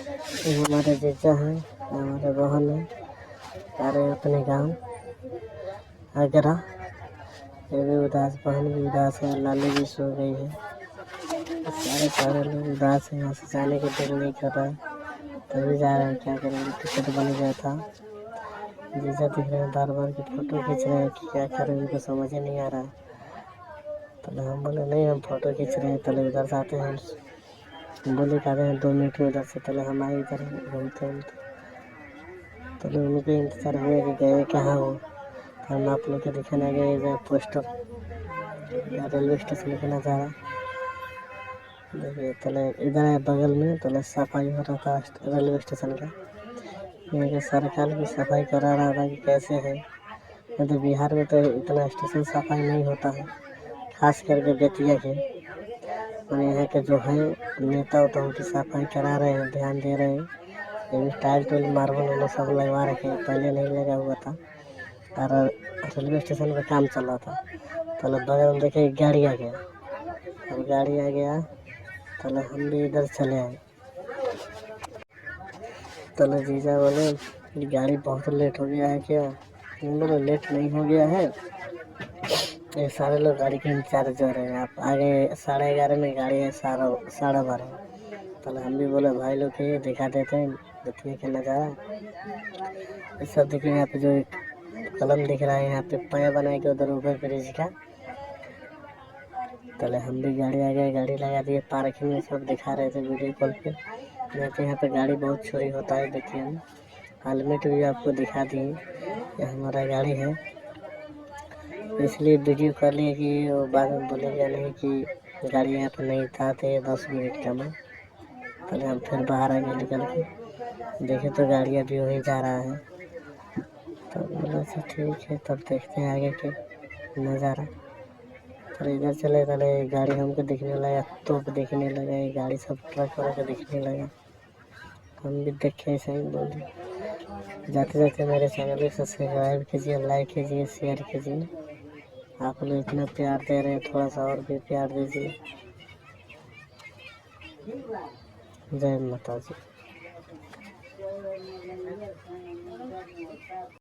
ये हमारे जीजा हैं, हमारे बहन है, सारे अपने गांव आगरा। ये भी उदास, बहन भी उदास है, लाली भी सो गई है। सारे लोग उदास हैं, यहाँ से जाने का दिल नहीं कर रहा है, तभी जा रहे हैं। क्या करेंगे, टिकट बन गया था। जीजा दिख रहे हैं बार बार की फोटो खींच रहे हैं कि क्या करें, उनको समझ ही नहीं आ रहा है। तो हम बोले नहीं, हम फोटो खींच रहे हैं, पहले उधर से आते हैं। बोले कहते हैं 2 मिनट में उधर से, पहले हम आए इधर घूमते घूमते। तो उनके इंतजार हुए कि गए कहाँ हो। तो हम आप लोग को दिखाने गए इधर पोस्टर या रेलवे स्टेशन के नज़ारा देखिए। पहले इधर है बगल में, पहले सफाई हो रहा था रेलवे स्टेशन का। यहाँ के सरकार भी सफाई करा रहा था कि कैसे है। नहीं तो बिहार में तो इतना स्टेशन सफाई नहीं होता है, खास करके बेतिया के। और यहाँ के जो है नेता उता उनकी सफाई करा रहे हैं, ध्यान दे रहे हैं। ये भी टाइल मार्बल वाला सब लगवा रखे हैं, पहले नहीं लगा हुआ था। और रेलवे स्टेशन पे काम चल रहा था। पहले बगल में देखे गाड़ी आ गया, अब गाड़ी आ गया पहले हम भी इधर चले आए। पहले जीजा बोले गाड़ी बहुत लेट हो गया है क्या। हम बोले लेट नहीं हो गया है, ये सारे लोग गाड़ी के इंतजार हो रहे हैं। आप आगे 11:30 में गाड़ी है, 12:30। पहले हम भी बोले भाई लोग के दिखा देते हैं देखिए क्या नज़ारा। ये सब देखिए, यहाँ पे जो एक कलम दिख रहा है, यहाँ पे पाया बनाए के उधर ऊपर ब्रिज का। पहले हम भी गाड़ी आ गए, गाड़ी लगा दिए पार्किंग में, सब दिखा रहे थे वीडियो कॉल पे। यहाँ पे गाड़ी बहुत चोरी होता है, देखिए हम हेलमेट भी आपको दिखा दिए। ये हमारा गाड़ी है, इसलिए वीडियो कर लिए कि वो बाद में बोलेगा नहीं कि गाड़ी यहाँ पर नहीं था। तो 10 मिनट का में पहले हम फिर बाहर आ गए निकल के, देखे तो गाड़ियाँ भी वहीं जा रहा है। तब बोला अच्छा ठीक है, तब देखते हैं आगे के नज़ारा। पर इधर चले पहले गाड़ी हमको दिखने लगा, तोप दिखने लगा, ये गाड़ी सब ट्रक वाला दिखने लगा। हम भी देखे ऐसे ही बोले। जाते जाते मेरे चैनल को सब्सक्राइब कीजिए, लाइक कीजिए, शेयर कीजिए। आप लोग इतना प्यार दे रहे हैं, थोड़ा सा और भी प्यार दीजिए। जय माता दी।